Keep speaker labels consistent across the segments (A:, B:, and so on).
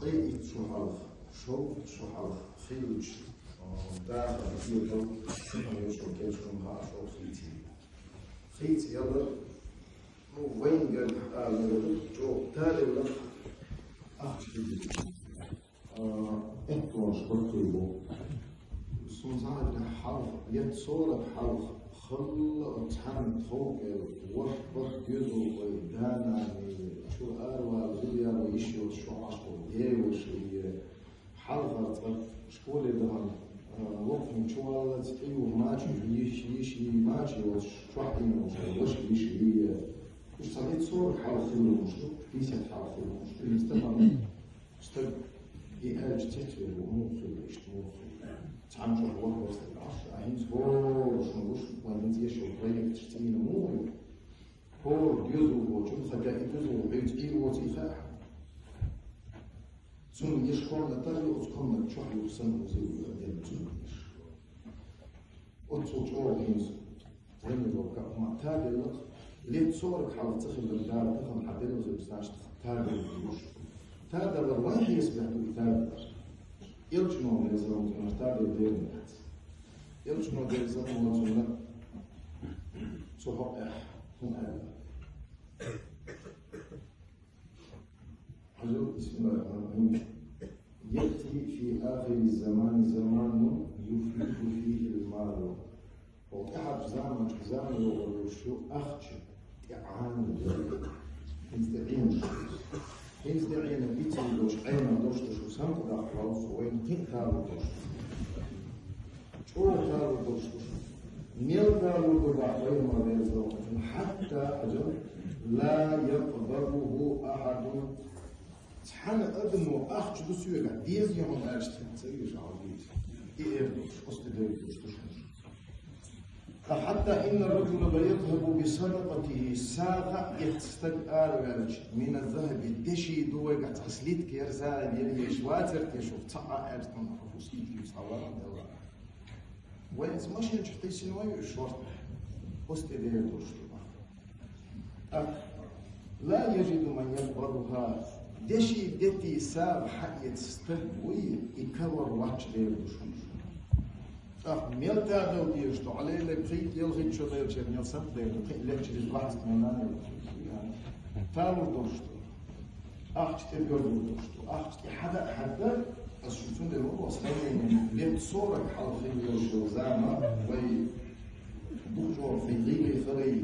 A: قيد شو حلخ شو حلخ خيوش داخل في الجو يشوف كيف شو مها شو خيتي يلا وين قال جو تالي ولا انتو شكرتوا سمزعج حلخ يتصور حلخ خل تحن فوق وحبك جزء ويدانا شو أروى الغليا ويشيو شو عشقو ديوش حلقة شكول دهان وقت شو على تيو ماشي يشي ماشي وشو حين وش يشي وش صارت صور حلقة المشتو كيسة حلقة المشتو يستمر استد يأرج تتوي وموصل يشتوصل تعمل هو وسط العصر عين صور شو وانتي شو طريقة تشتين موي هو جزء وشو خجاء جزء وبيت إيه وتيفاح ثم يشكر لتالي وتكون تشوح يوصل وزي وقدام تزوجش وتوج أورجينز وين لو كأما تابع لك ليه تصورك حاول تخل بالدار تفهم حبيبه زي بسناش تابع الجيوش تابع الواحد يسبح بالتابع يلجنوا من الزمن تابع الديرنات يلجنوا من الزمن وزمنا صحق هم أهل حضور بسم الله الرحمن الرحيم يأتي في آخر الزمان زمان يفلت فيه المال وكحب زمان وشو أخش تعان يستعين بيتي دوش عين دوش شو سانت دا خلاص وين تنتار دوش شو تار دوش ميل تار دا وين ما بيزو حتى أجل لا يقبله أحد تحن أدمو أخش بسيوغا ديز يوم أرشتين تسيوش عزيز إيردوش أستدريدوش حتى إن الرجل ليذهب بصدقته ساغا يستقال من الذهب الدشي دوغا تغسليت كيرزا يلي شواتر تشوف تقع أرتن رفوسيت يصور دوا وين ماشي نشتي سنوي شورت أستدريدوش لا يجد من يقبلها دشي دتي ساب حقيت استقوي يكور واتش ديروش ميلتا دو ديشتو عليه لبخيت يلغي شو دير شيء ميل سب دير لبخيت الواحد منان تالو دوشتو تبير دوشتو حدا الشوتون دير هو اصلا لين صورك حلقي يوشو زعما وي بوجو في ليلي فري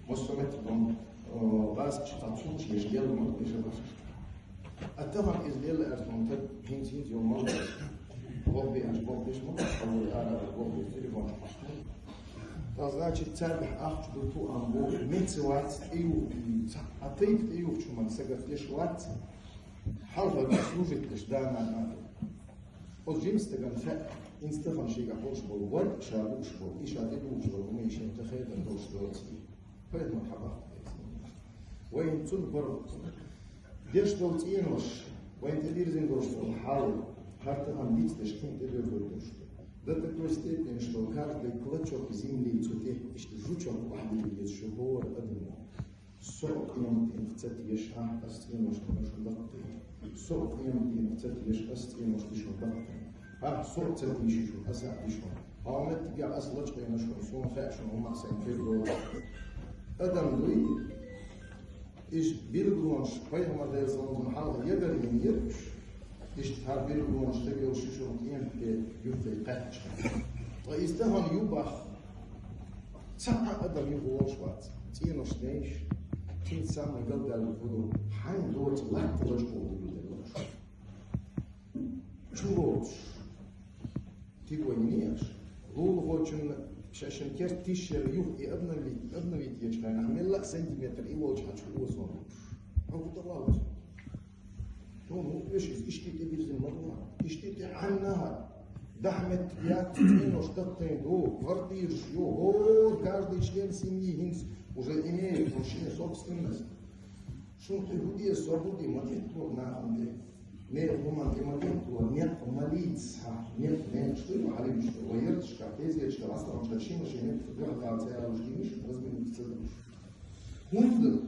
A: مستمت بون باس تشتاتون شي ديال ما بيش التهم إزليل أرسلون تد هنسيت يوم مرة غوبي أشبه بيشمو أو الآلة غوبي تليفون حشمو تازغاش تسابح أخش بلتو أنبو ميتسوات إيو أطيب إيو شو من سقف ليش وات حلقة بسوجت ليش دانا نادو وجيمس تغن فأ إنستفن شيء قحوش بول ورد شابوش بول إيش عددوش بول وميشين تخيل دوش دوتي فإذ مرحبا وين تنبر ديش دوتينوش وين تدير زنجوش الحال هارتا أمبيت تشكين تدير دوتوش ده تكوستيت إنش لو كارت بكلتشو بزيملي تسوتيه إشتجوتشو واحد اللي شهور أدنى سوق يمتين تتيش أستينوش تمشو بقتي سوق يمتين تتيش أستينوش تشو بقتي سوق تتيش شو أسا إشو هامت تجا أصلش بينشو سون خاشون وما سنفيرو أدم دوي إيش بيرجونش بينما ده يزون محل يقدر يميرش إيش تهار بيرجونش تبي وش شو متين يفضل قاتش ويستهون يوبخ ساعة أدم يهوش وات تينوش نيش تين سامي قلد على الفضل حين دوت لا تلش قوة بالدلوش شوش تيجوا يميرش هو شن عشان كيرت تيشر يوه ابن بيت يجنا نعمل لا سنتيمتر اي وجه هتشوفه صار هو طلعت هو ايش تي بيرز الموضوع ايش تي عنها دحمت يا تين وشتتين هو فردير شو هو каждый член семьи هنس уже имеет мужчина собственность شو تقولي свободы молитву на ande не моменту нет молиться нет что его عليه что ويرتش كاتيزيا что اصلا مش هتشيل شيء нет بيرجع على وجهي مش لازم يتصدق هند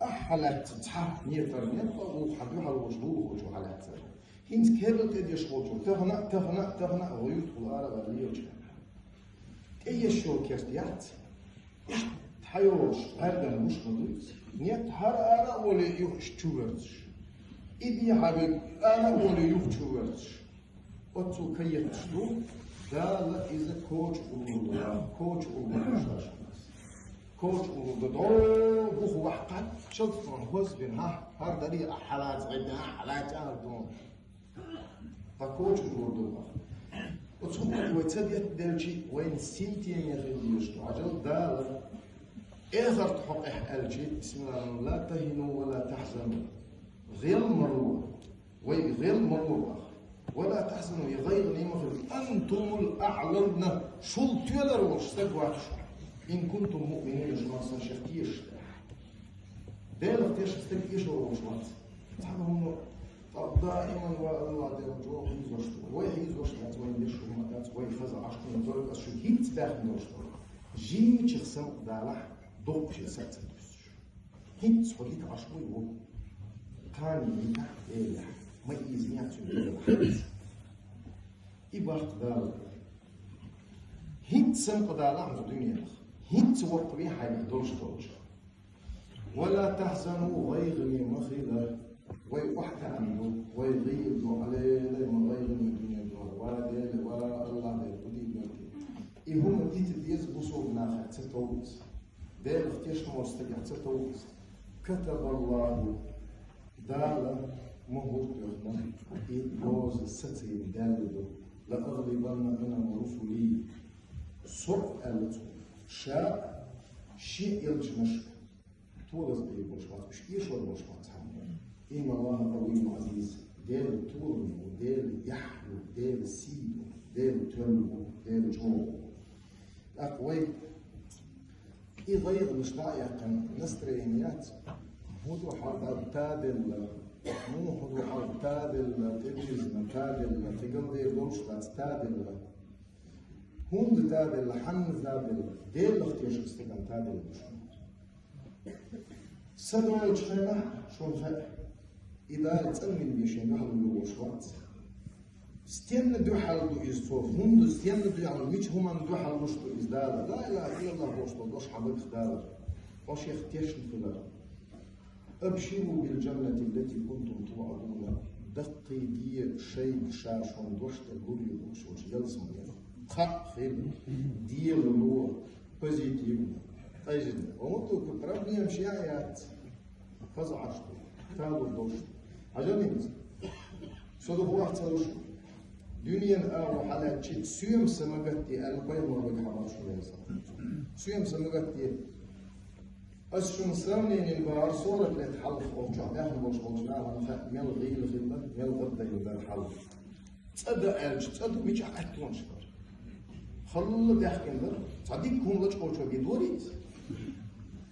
A: أحلت تحت نيتر نيتر وحبيها الوجهه وجه على هرلت إديش خوتو تغنى غيوت والآرة غليوش إيه شو كيستيات تحيوش هذا مش مدرس نيت هر آرة ولا يخشتورش إدي حبيب آرة ولا يخشتورش أتو كيتشتو ده إذا كوتش أولو كوتش دور بوخ وحقات شلت من هوز بين هر داري حالات غدا حالات أردون فكوتش دور وتصبح وتبيت دلشي وين سنتين يغير يشتو عجل دال إذا تحق ألشي بسم الله لا تهنوا ولا تحزنوا غير مروة وغير مروة ولا تحزنوا غير نعمة أنتم الأعلون شل تيلر وشتقوا إن كنتم مؤمنين جماعة شفتيش دير تيش تستكيش وروشوات تعلمون دائما والله دير جو يزوجتوا ويزوجتوا وين يشوا ماتات ويفز عشقين زوج أشو هيت داخل نوشتوا جيم تشخصم دالح دوق شيء سات هيت صديق عشقي و كان ينتح إيه ما يزني عشان يبقى دال هيت سم قدالح الدنيا هيت وقبي حاجة دوش ولا تحزنوا ويغني مخيلة ويوحك عنه ويغيب عليه ما غيغني الدنيا ولا ديل ولا الله ديل ودي بنتي إيه هم تيت ديز بصوب ناخر تتوز ديل اختيش مرستجع تتوز كتب الله دالا مهور يخنا إيه جوز ستين دالدو لأغلبن من رسلي صرف ألتو شاء شيء يلجمش تولز بيه بوشوات مش يشور بوشوات إن الله قوي عزيز ديل تولو ديل يحلو ديل سيدو ديل تلو ديل جو أقوي إي غير مش ضايقا نسترينيات هدو حرب تادل مو هدو حرب تادل تجيزنا تادل تقضي بوشوات تادل هون تادل حن تادل ديل اختيش استقام تادل بوشوات سدوا يجخينا شون خير إذا تأمن بيشين يحلو بوشوات ستين دو حلو إزتوف هم ستين دو يعني ميش هم دو حلو شتو إزدالا لا إله إلا الله بوشتو دوش حبك خدالا وش يختيش الفلر أبشروا بالجنة التي كنتم توعدون دقي دي شيء شاشون دوش تقولي بوشوش يلزم خط خير دي للور بوزيتيف أجل ومتو كتربني يمشي آيات فزع عشتو تابو دوشتو عجبني صدق واحد صدق دنيا أو حالات شيء سيم سمعتي البيض ما بيحمل شو ليس سيم سمعتي أشوم سامنين البار صورة لتحلف أوجع إحنا مش أوجع أنا ميل غيل غيل ميل غدا يبان حلف تصدق ألج تصدق ميجا أكلون شكر خلوا بيحكي لنا صديق هم لش أوجع بيدوريت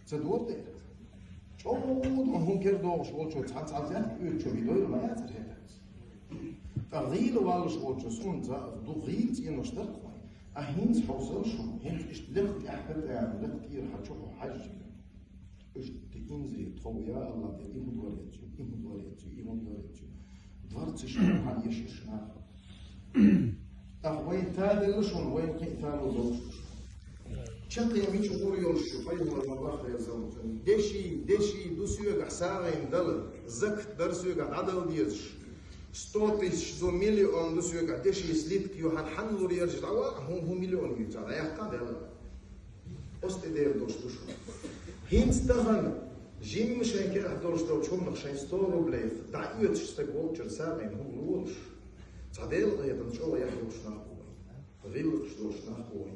A: تصدق ده شو ما هم كردوا شو أوجع تصدق أوجع بيدور ما يعرف غيل والش أوجع سون دو غيل تين مشترك أهين حوصل شو هين إشتلقت أحد لقت كتير حتشوفوا حاجة إنزي تخويا الله ده إيه مدوريتشو دارت شنو هاي شنو أخوي تادل شون وين كيفان وضوش شقي ميش غوريول شو فايد المطبخ يا زلمة دشي دوسيو حسابين دل زك درسيو عدل ديش ستوتيش زو مليون دوسيو دشي سليت كيو هنحنلو يرجع هو مليون يجار يحتاج هذا أستدير دوش هينستغن جيم مش هيك أحضرش لو شو مخشين ستورو بليف دعيت شتقول جرسامين هم روش تعديل غير نشوف يحلوش ناقوي غير شلوش ناقوي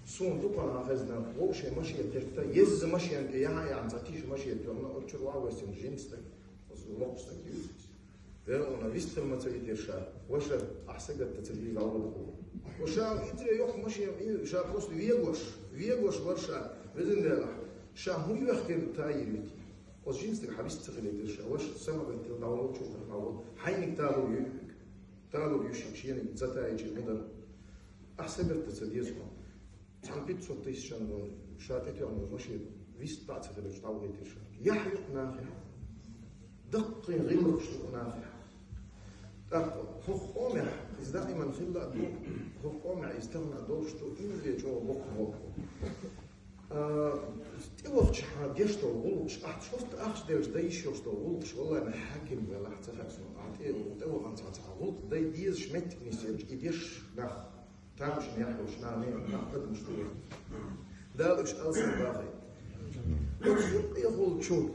A: سون دوبنا هذا وش ماشي ترتا يز ماشي أنت يا عن تعطيش ماشي تقولنا أرجو واوسين جيمستك وزلوبستك يوزيس ده أنا فيست ما تيجي شا وش أحسن تتجيب على الأول وشا يدري يوم ماشي شا بس ويجوش ورشا بدون ده شا هو يختار تايرتي وجيمستك حبيس تغلي ترشا وش سما بنت الدولة شو الأول حين تالو يشيش يعني زتا يجي مدر أحسن تتجيزهم تعبيت صوتيش شنو شاتيتي عن ماشي فيست بعد تغلي تعودي ترشا يحيق نافع دقي غير شو نافع هو قومع إذا دائما خلا دو هو قومع يستغنى دوشتو إن اللي جو بق تقول شحال جشتو غلوش شفت أخش ديش دايش يشتو غلوش والله أنا حاكم ولا احتفظ أعطيه وتقول أنت غلط داي ديز شمت نسيج إديش نخ تامش نيحوش نامين نقد مشتوي دالش ألسن باغي يقول شو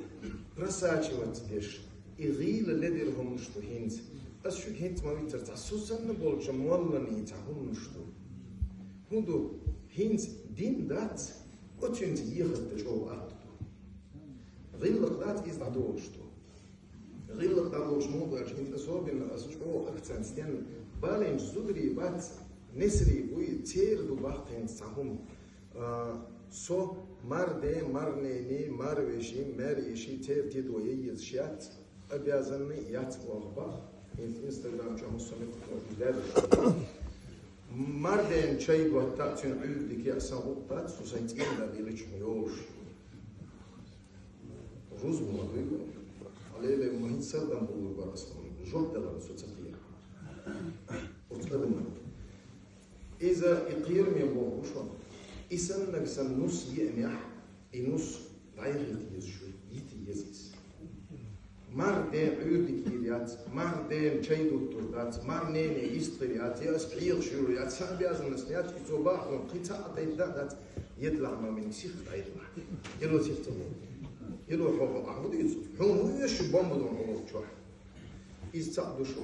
A: رساتي وتديش يغيل الذي لهم مشتو هينز أشوف هنت ما بيترتع سوسن بول جمولا نيتهم مشتو هندو هينز دين دات أتشنت يخد جو أرض غير دات إز عدو مشتو غير دات مشمو أجمل أسواب إن أسجو أكتر ستين بالين زودري بات نسري وي تير دو باختين سهم سو مرني مرويشي مريشي تير تدو يزشات أبيازني يات وغبا إنستغرام جامو سميت وإدارة مردين شيء وتأتين عيودك يا سوقات سوسيتين لا بيلش ميوش روز موديو عليه لما هنسردم بقول براسهم جهد لنا سوتسير وتقدم إذا يقير ميبوه شو إسن نقسم نص يأمح النص ضعيف يتيزشوا يتيزس مردين عيودك يديات مردين شيدو التردات مردين يستريات يسحيق شوريات سابياز النسيات يتوباح وقطع ضيدات يطلع ما من سيخ ضعيفنا يلو تفتمو يلو حوض عمود يوسف حوض يشبون بدون عروض شوح يستعدوا شو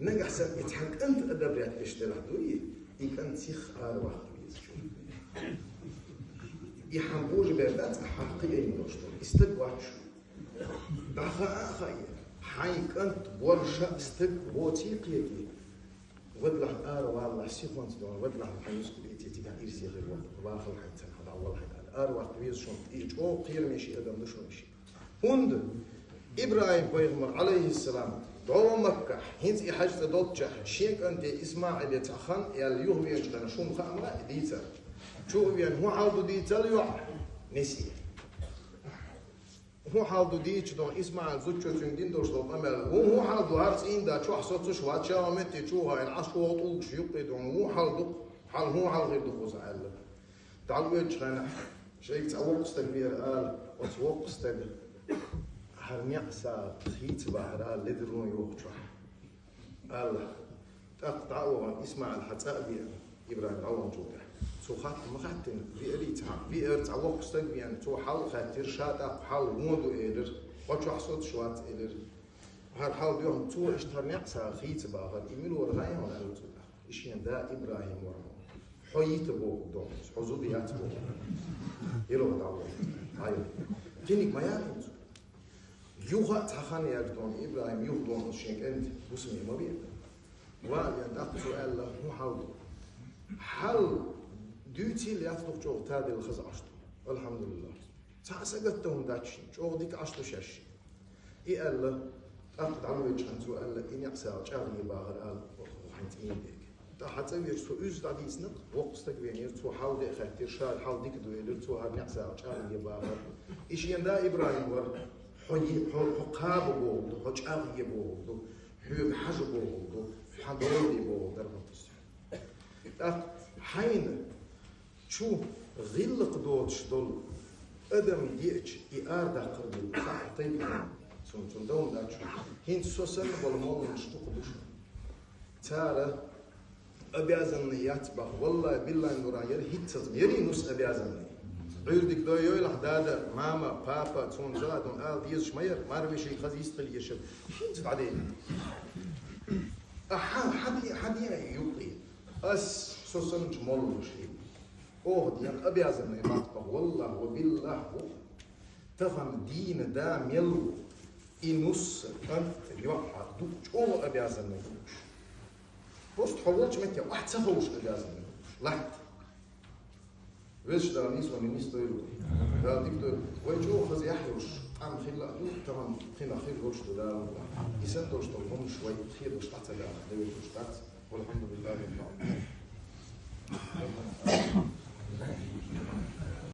A: نجح سب يتحق أنت أدبريات اشتراه دوي يكن سيخ أروح يشوف يحبوج بردات حقيقي نوشتو استقواش دخا أخي حي كنت ورشة استق بوتيقي ودلح والله سيخونت دون ودلح حيوسك بيتي تيجا إرسي غير واخر حتى هذا أول حاجة وقت ويز شون إيج أو قير مشي أدم دشون مشي هند إبراهيم بيغمر عليه السلام دعوة مكة هنت إحاجة دوتشا شيك أنت إسماعيل يتأخن ياليوه بينجدنا شو مخامرة ديتا شو بيان هو عاودو ديتا ليوح نسي هو حالدو ديتش دون إسماعيل زوجو تندين دوش دون أمل هو حالدو هارس إن دا شو حصلت شو هاتشا ومتي شو هاي العشق وطوق شيوقي دون هو حالدو هو حال غير دخوز عالم تعالوا يتشغنا شيء تعوق استكبير قال وتوق استكبير هرميع سا خيت بحرال لدرون يوقشح قال تقطعوا إسماعيل حتى إبراهيم عوام جوده سو خاطر ما خاطر في تعوق استكبير تو حال خاطر شاطق حال مودو إيدر وشو حصلت شوات إيدر هر حال بيهم تو اشترنيع سا خيت بحر إميلو رغاية ولا تودا إشين دا إبراهيم ورمو حييت بو دون حزوديات بو يلو دعوة هاي كينك ما يعرف يوها تخان يردون إبراهيم يهدون الشيك أنت بسمي ما بيه ويدق سؤال له مو حاول حل ديوتي اللي يطلق جو تادي الخز عشتو الحمد لله سأسقطتهم داتشين جو ديك عشتو شاشي قال له أخذ عمو يجحن سؤال له إني أقسال جاغني باغر قال وحنت إين ديك حتى يجسو أوز دادي يسنق وقستك بيني تو حاول يخير شال حاول ديك دويلر تو هرني أقسال جاغني باغر إيش يندا إبراهيم ور حقاب بوغدو حجاغي بوغدو حج بوغدو حضوري بوغدو دربطس حين شو غلق دوتش دول أدم ديتش إعادة قربو صح طيب سون دوم داتش هين سوسن بالمول نشتوق دوش تارا أبيازن ياتبع والله بالله نوراير هيتز يري نص أبيازن عيودك دو يويلح دادا ماما بابا تون زادون ديز شمير ما ربي شيء خزي يستقل يشب هيت بعدين حد يقي أس سوسن جمول شيء ديان أبيازن ياتبع والله وبالله تفهم دين دام يلو إنوس أنت يوحى دوش أبيازن يدوش بوست حولش متى واحد سفوش أبيازن يدوش لحد ويش دا نيسوا من نيس تيرو دا دكتور ويجو خز يحيوش عم خلا تمام خلا خير وش دا يسندوش تلهم شوي خير وش تحت دا دوي وش تحت والحمد لله رب العالمين